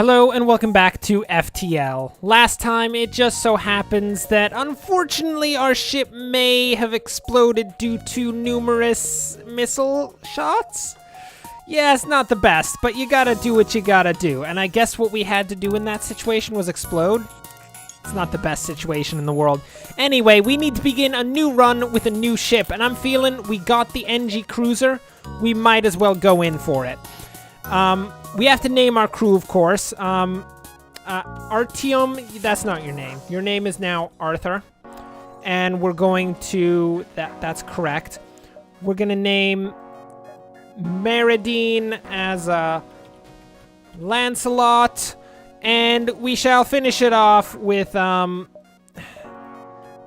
Hello and welcome back to FTL. Last time, it just so happens that unfortunately our ship may have exploded due to numerous missile shots. Yeah, it's not the best, but you gotta do what you gotta do. And I guess what we had to do in that situation was explode. It's not the best situation in the world. Anyway, we need to begin a new run with a new ship, and I'm feeling we got the Engi cruiser. We might as well go in for it. We have to name our crew, of course. Artyom, that's not your name. Your name is now Arthur. And we're going to... That's correct. We're going to name Meridine as Lancelot. And we shall finish it off with, not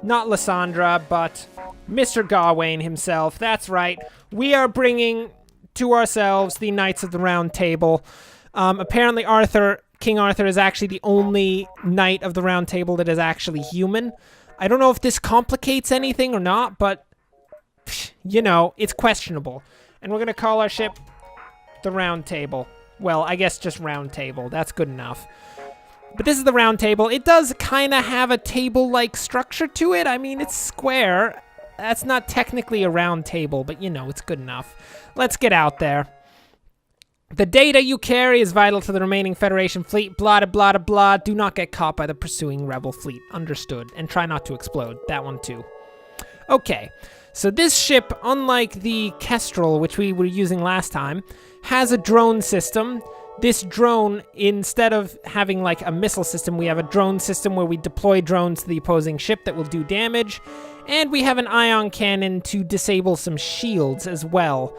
Lysandra, but Mr. Gawain himself. That's right. We are bringing to ourselves the Knights of the Round Table. Apparently King Arthur is actually the only Knight of the Round Table that is actually human. I don't know if this complicates anything or not, but, you know, it's questionable. And we're going to call our ship the Round Table. Well, I guess just Round Table. That's good enough. But this is the Round Table. It does kind of have a table-like structure to it. I mean, it's square. That's not technically a round table, but, you know, it's good enough. Let's get out there. The data you carry is vital to the remaining Federation fleet. Blah, blah, blah, blah. Do not get caught by the pursuing rebel fleet. Understood. And try not to explode. That one, too. Okay. So this ship, unlike the Kestrel, which we were using last time, has a drone system. This drone, instead of having like a missile system, we have a drone system where we deploy drones to the opposing ship that will do damage. And we have an ion cannon to disable some shields as well.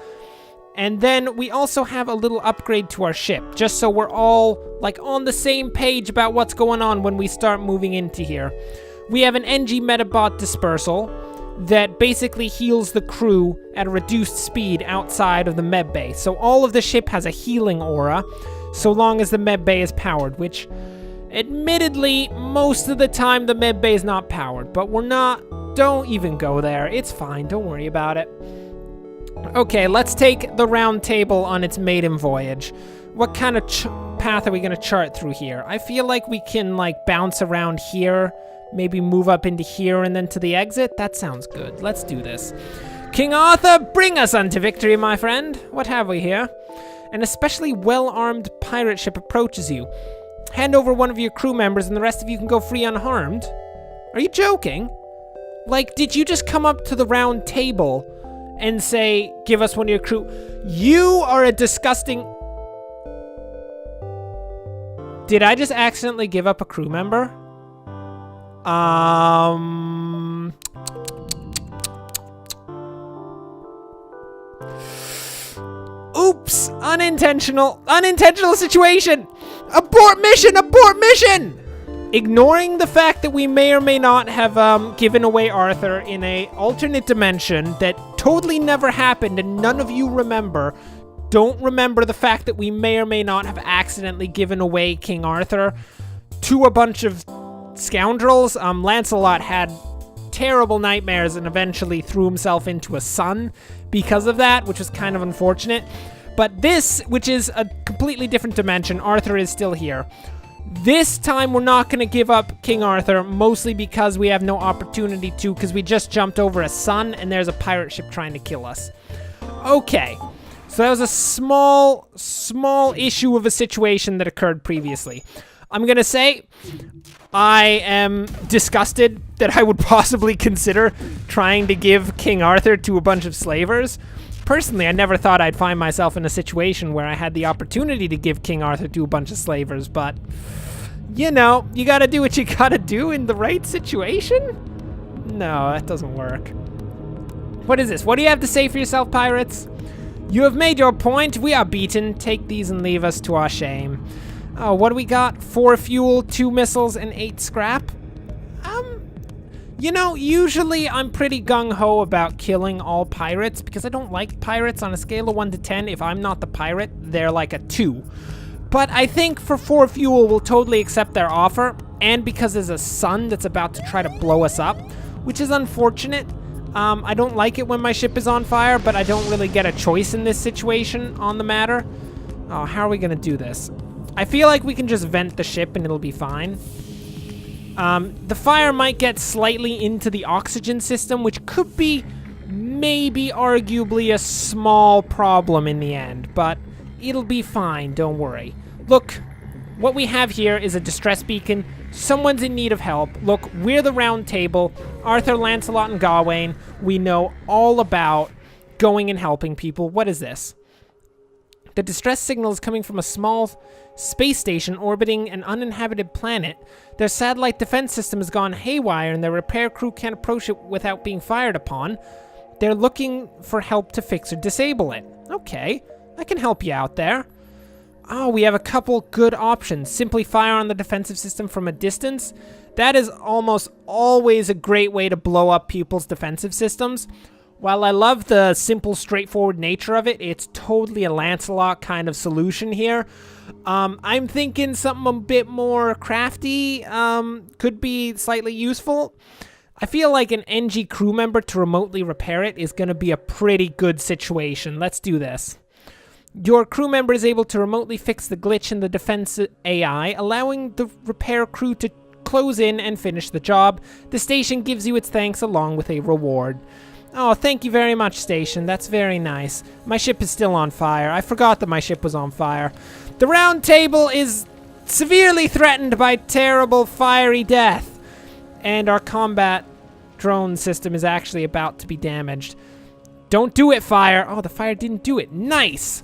And then we also have a little upgrade to our ship, just so we're all like on the same page about what's going on when we start moving into here. We have an Engi Metabot dispersal that basically heals the crew at a reduced speed outside of the med bay. So all of the ship has a healing aura, so long as the med bay is powered, which admittedly, most of the time the med bay is not powered, but don't even go there. It's fine, don't worry about it. Okay, let's take the Round Table on its maiden voyage. What kind of path are we gonna chart through here? I feel like we can like bounce around here, maybe move up into here and then to the exit. That sounds good. Let's do this. King Arthur, bring us unto victory, my friend. What have we here? An especially well-armed pirate ship approaches you. Hand over one of your crew members and the rest of you can go free unharmed. Are you joking? Like, did you just come up to the Round Table and say, give us one of your crew? You are a disgusting... Did I just accidentally give up a crew member? Oops! Unintentional situation! Abort mission! Abort mission! Ignoring the fact that we may or may not have given away Arthur in a alternate dimension that totally never happened and none of you remember, don't remember the fact that we may or may not have accidentally given away King Arthur to a bunch of scoundrels. Lancelot had terrible nightmares and eventually threw himself into a sun because of that, which was kind of unfortunate. But this, which is a completely different dimension, Arthur is still here. This time we're not going to give up King Arthur, mostly because we have no opportunity to, because we just jumped over a sun and there's a pirate ship trying to kill us. Okay, so that was a small issue of a situation that occurred previously. I'm going to say I am disgusted that I would possibly consider trying to give King Arthur to a bunch of slavers. Personally, I never thought I'd find myself in a situation where I had the opportunity to give King Arthur to a bunch of slavers, but, you know, you gotta do what you gotta do in the right situation? No, that doesn't work. What is this? What do you have to say for yourself, pirates? You have made your point. We are beaten. Take these and leave us to our shame. Oh, what do we got? 4 fuel, 2 missiles, and 8 scrap? You know, usually I'm pretty gung-ho about killing all pirates because I don't like pirates. On a scale of 1 to 10, if I'm not the pirate, they're like a 2. But I think for 4 fuel, we'll totally accept their offer, and because there's a sun that's about to try to blow us up, which is unfortunate. I don't like it when my ship is on fire, but I don't really get a choice in this situation on the matter. Oh, how are we gonna do this? I feel like we can just vent the ship and it'll be fine. The fire might get slightly into the oxygen system, which could be maybe arguably a small problem in the end, but it'll be fine, don't worry. Look, what we have here is a distress beacon. Someone's in need of help. Look, we're the Round Table. Arthur, Lancelot, and Gawain. We know all about going and helping people. What is this? The distress signal is coming from a small space station orbiting an uninhabited planet. Their satellite defense system has gone haywire and their repair crew can't approach it without being fired upon. They're looking for help to fix or disable it. Okay, I can help you out there. Oh, we have a couple good options. Simply fire on the defensive system from a distance. That is almost always a great way to blow up people's defensive systems. While I love the simple, straightforward nature of it, it's totally a Lancelot kind of solution here. I'm thinking something a bit more crafty could be slightly useful. I feel like an Engi crew member to remotely repair it is going to be a pretty good situation. Let's do this. Your crew member is able to remotely fix the glitch in the defense AI, allowing the repair crew to close in and finish the job. The station gives you its thanks along with a reward. Oh, thank you very much, station. That's very nice. My ship is still on fire. I forgot that my ship was on fire. The Round Table is severely threatened by terrible fiery death. And our combat drone system is actually about to be damaged. Don't do it, fire. Oh, the fire didn't do it. Nice.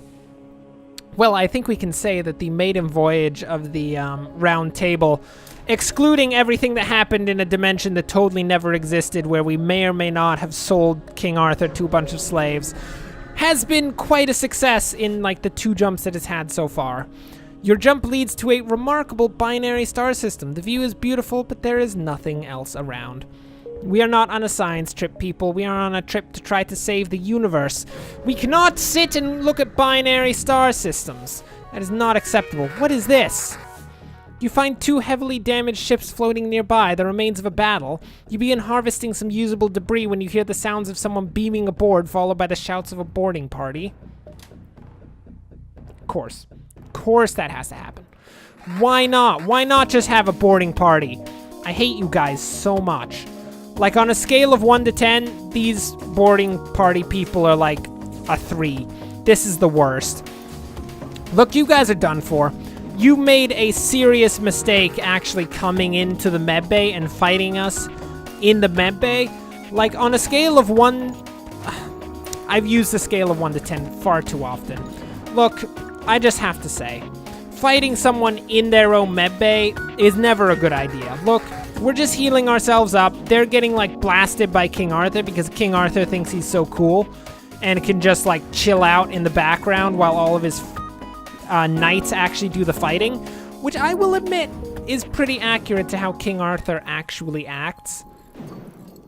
Well, I think we can say that the maiden voyage of the Round Table, excluding everything that happened in a dimension that totally never existed, where we may or may not have sold King Arthur to a bunch of slaves, has been quite a success in like the 2 jumps that it's had so far. Your jump leads to a remarkable binary star system. The view is beautiful, but there is nothing else around. We are not on a science trip, people. We are on a trip to try to save the universe. We cannot sit and look at binary star systems. That is not acceptable. What is this? You find 2 heavily damaged ships floating nearby, the remains of a battle. You begin harvesting some usable debris when you hear the sounds of someone beaming aboard, followed by the shouts of a boarding party. Of course. Of course that has to happen. Why not? Why not just have a boarding party? I hate you guys so much. Like, on a scale of 1 to 10, these boarding party people are like a 3. This is the worst. Look, you guys are done for. You made a serious mistake actually coming into the medbay and fighting us in the medbay. Like, on a scale of 1... I've used the scale of 1 to 10 far too often. Look, I just have to say, fighting someone in their own medbay is never a good idea. Look, we're just healing ourselves up. They're getting, like, blasted by King Arthur because King Arthur thinks he's so cool and can just, like, chill out in the background while all of his knights actually do the fighting, which I will admit is pretty accurate to how King Arthur actually acts,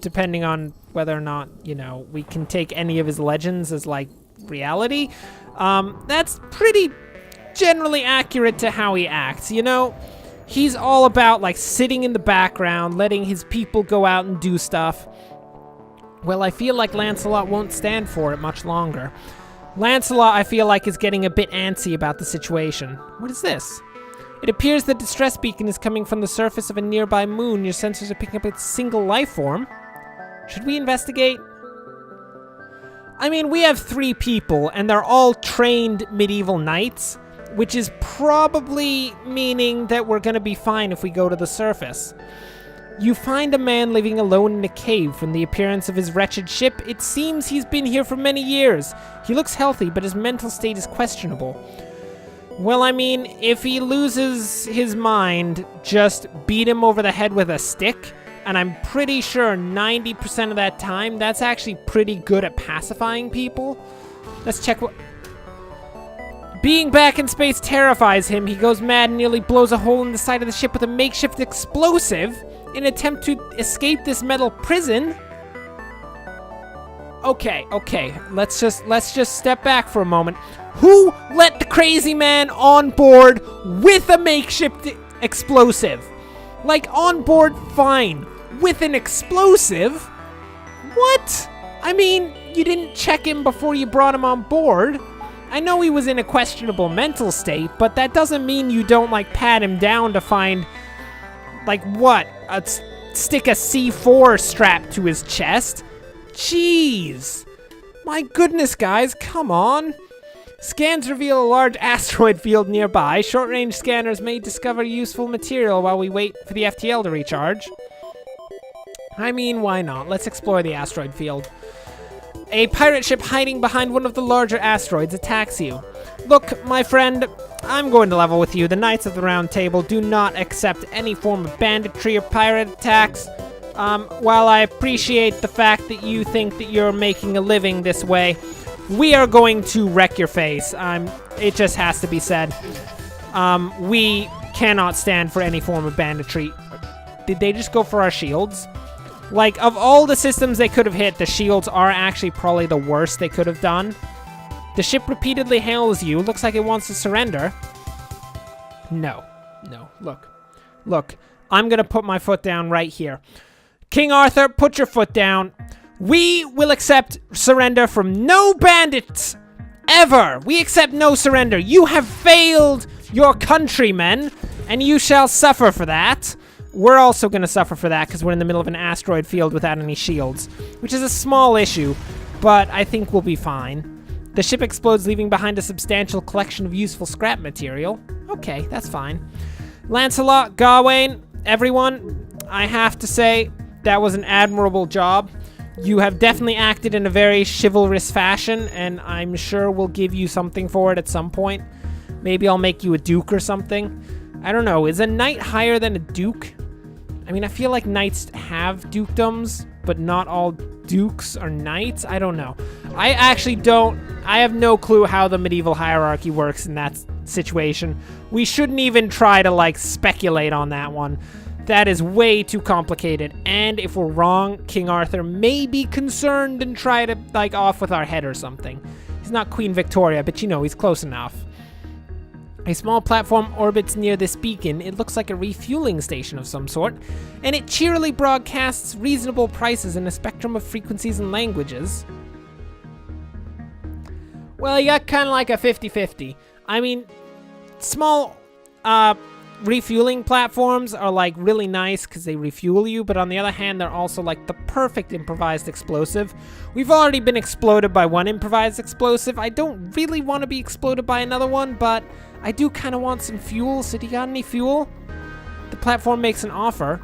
depending on whether or not, you know, we can take any of his legends as, like, reality. That's pretty generally accurate to how he acts, you know? He's all about, like, sitting in the background, letting his people go out and do stuff. Well, I feel like Lancelot won't stand for it much longer. Lancelot, I feel like, is getting a bit antsy about the situation. What is this? It appears the distress beacon is coming from the surface of a nearby moon. Your sensors are picking up a single life form. Should we investigate? I mean, we have 3 people, and they're all trained medieval knights, which is probably meaning that we're gonna be fine if we go to the surface. You find a man living alone in a cave. From the appearance of his wretched ship, it seems he's been here for many years. He looks healthy, but his mental state is questionable. Well, I mean, if he loses his mind, just beat him over the head with a stick, and I'm pretty sure 90% of that time, that's actually pretty good at pacifying people. Let's check what... Being back in space terrifies him. He goes mad and nearly blows a hole in the side of the ship with a makeshift explosive in an attempt to escape this metal prison. Okay, let's just step back for a moment. Who let the crazy man on board with a makeshift explosive? Like, on board, fine. With an explosive? What? I mean, you didn't check him before you brought him on board. I know he was in a questionable mental state, but that doesn't mean you don't, like, pat him down to find, like, what? Stick a C4 strapped to his chest? Jeez. My goodness, guys, come on. Scans reveal a large asteroid field nearby. Short-range scanners may discover useful material while we wait for the FTL to recharge. I mean, why not? Let's explore the asteroid field. A pirate ship hiding behind one of the larger asteroids attacks you. Look, my friend, I'm going to level with you. The Knights of the Round Table do not accept any form of banditry or pirate attacks. While I appreciate the fact that you think that you're making a living this way, we are going to wreck your face. It just has to be said. We cannot stand for any form of banditry. Did they just go for our shields? Like, of all the systems they could have hit, the shields are actually probably the worst they could have done. The ship repeatedly hails you. Looks like it wants to surrender. No. Look. I'm gonna put my foot down right here. King Arthur, put your foot down. We will accept surrender from no bandits, ever. We accept no surrender. You have failed your countrymen, and you shall suffer for that. We're also going to suffer for that because we're in the middle of an asteroid field without any shields, which is a small issue, but I think we'll be fine. The ship explodes, leaving behind a substantial collection of useful scrap material. Okay, that's fine. Lancelot, Gawain, everyone, I have to say, that was an admirable job. You have definitely acted in a very chivalrous fashion, and I'm sure we'll give you something for it at some point. Maybe I'll make you a duke or something. I don't know, is a knight higher than a duke? I mean, I feel like knights have dukedoms, but not all dukes are knights. I don't know. I have no clue how the medieval hierarchy works in that situation. We shouldn't even try to, like, speculate on that one. That is way too complicated, and if we're wrong, King Arthur may be concerned and try to, like, off with our head or something. He's not Queen Victoria, but you know, he's close enough. A small platform orbits near this beacon. It looks like a refueling station of some sort, and it cheerily broadcasts reasonable prices in a spectrum of frequencies and languages. Well, you got kind of like a 50-50. I mean, small refueling platforms are like really nice because they refuel you, but on the other hand, they're also like the perfect improvised explosive. We've already been exploded by one improvised explosive. I don't really want to be exploded by another one, but I do kind of want some fuel. So do you got any fuel? The platform makes an offer.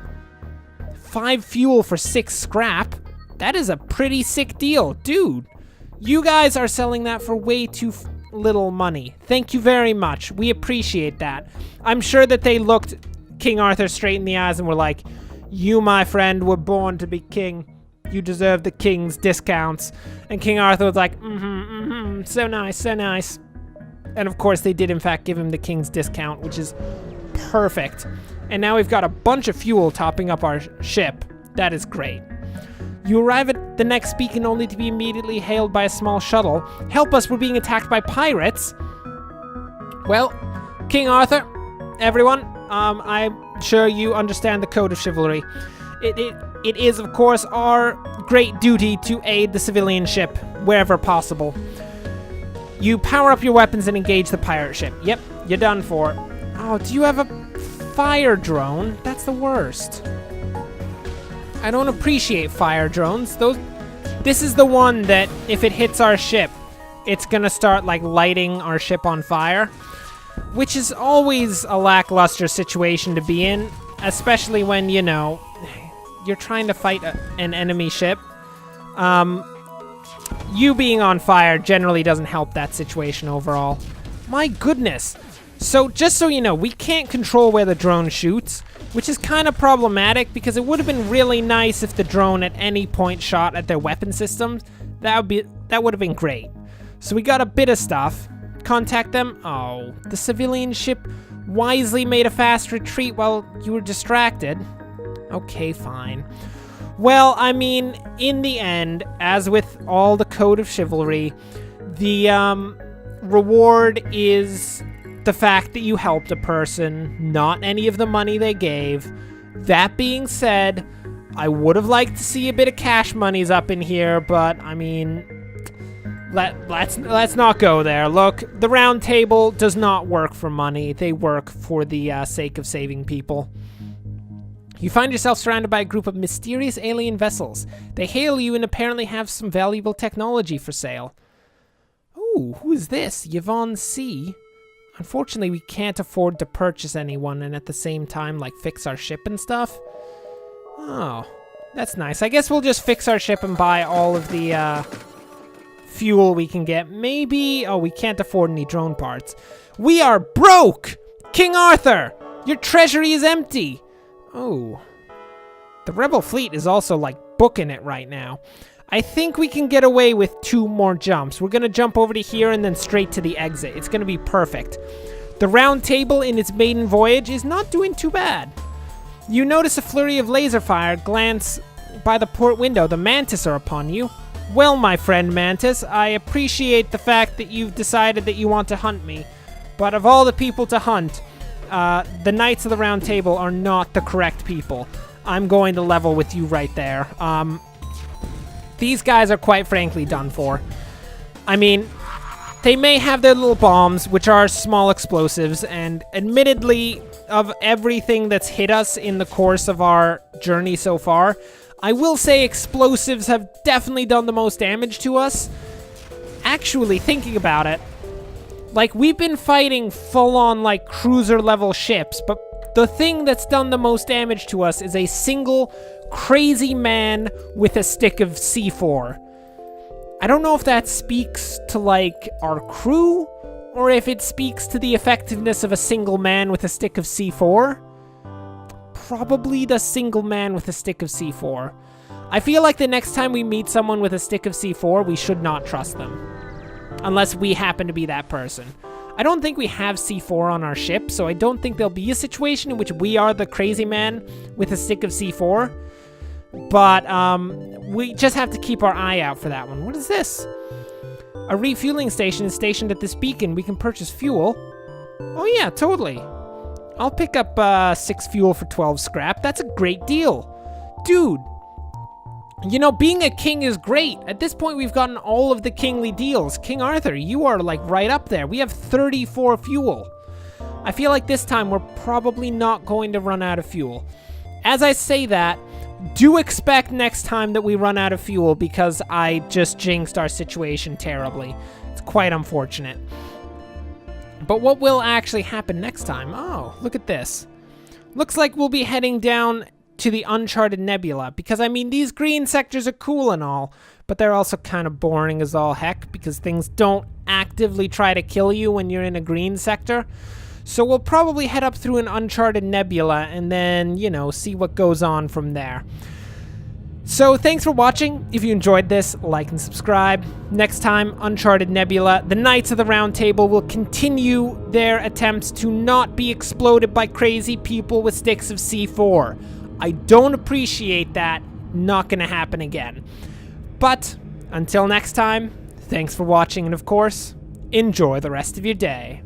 5 fuel for 6 scrap. That is a pretty sick deal. Dude, you guys are selling that for way too little money. Thank you very much. We appreciate that. I'm sure that they looked King Arthur straight in the eyes and were like, you, my friend, were born to be king. You deserve the king's discounts. And King Arthur was like, so nice, so nice. And of course, they did in fact give him the king's discount, which is perfect. And now we've got a bunch of fuel topping up our ship. That is great. You arrive at the next beacon only to be immediately hailed by a small shuttle. Help us, we're being attacked by pirates. Well, King Arthur, everyone, I'm sure you understand the code of chivalry. It is, of course, our great duty to aid the civilian ship wherever possible. You power up your weapons and engage the pirate ship. Yep, you're done for. Oh, do you have a fire drone? That's the worst. I don't appreciate fire drones. This is the one that if it hits our ship, it's gonna start like lighting our ship on fire, which is always a lackluster situation to be in, especially when, you know, you're trying to fight an enemy ship. You being on fire generally doesn't help that situation overall. My goodness. So just so you know, we can't control where the drone shoots, which is kind of problematic because it would have been really nice if the drone at any point shot at their weapon systems. That would have been great. So we got a bit of stuff. Contact them. Oh, the civilian ship wisely made a fast retreat while you were distracted. Okay, fine. Well, I mean, in the end, as with all the code of chivalry, the reward is the fact that you helped a person, not any of the money they gave. That being said, I would have liked to see a bit of cash monies up in here, but I mean, Let's not go there. Look, the round table does not work for money. They work for the sake of saving people. You find yourself surrounded by a group of mysterious alien vessels. They hail you and apparently have some valuable technology for sale. Ooh, who is this? Yvonne C. Unfortunately, we can't afford to purchase anyone and at the same time, like, fix our ship and stuff. Oh, that's nice. I guess we'll just fix our ship and buy all of the, fuel we can get. Maybe... Oh, we can't afford any drone parts. We are broke! King Arthur! Your treasury is empty! Oh. The rebel fleet is also, like, booking it right now. I think we can get away with 2 more jumps. We're gonna jump over to here and then straight to the exit. It's gonna be perfect. The round table in its maiden voyage is not doing too bad. You notice a flurry of laser fire glance by the port window. The Mantis are upon you. Well, my friend Mantis, I appreciate the fact that you've decided that you want to hunt me. But of all the people to hunt, the Knights of the Round Table are not the correct people. I'm going to level with you right there. These guys are quite frankly done for. I mean, they may have their little bombs, which are small explosives, and admittedly, of everything that's hit us in the course of our journey so far, I will say explosives have definitely done the most damage to us. Actually, thinking about it, like, we've been fighting full-on, like, cruiser-level ships, but the thing that's done the most damage to us is a single crazy man with a stick of C4. I don't know if that speaks to, like, our crew, or if it speaks to the effectiveness of a single man with a stick of C4. Probably the single man with a stick of C4. I feel like the next time we meet someone with a stick of C4, we should not trust them. Unless we happen to be that person. I don't think we have C4 on our ship, so I don't think there'll be a situation in which we are the crazy man with a stick of C4. But, we just have to keep our eye out for that one. What is this? A refueling station is stationed at this beacon. We can purchase fuel. Oh yeah, totally. I'll pick up 6 fuel for 12 scrap. That's a great deal. Dude, you know, being a king is great. At this point, we've gotten all of the kingly deals. King Arthur, you are, like, right up there. We have 34 fuel. I feel like this time we're probably not going to run out of fuel. As I say that, do expect next time that we run out of fuel because I just jinxed our situation terribly. It's quite unfortunate. But what will actually happen next time? Oh, look at this. Looks like we'll be heading down to the Uncharted Nebula, because, I mean, these green sectors are cool and all, but they're also kind of boring as all heck, because things don't actively try to kill you when you're in a green sector. So we'll probably head up through an Uncharted Nebula, and then, you know, see what goes on from there. So, thanks for watching. If you enjoyed this, like and subscribe. Next time, Uncharted Nebula, the Knights of the Round Table will continue their attempts to not be exploded by crazy people with sticks of C4. I don't appreciate that. Not gonna happen again. But, until next time, thanks for watching, and of course, enjoy the rest of your day.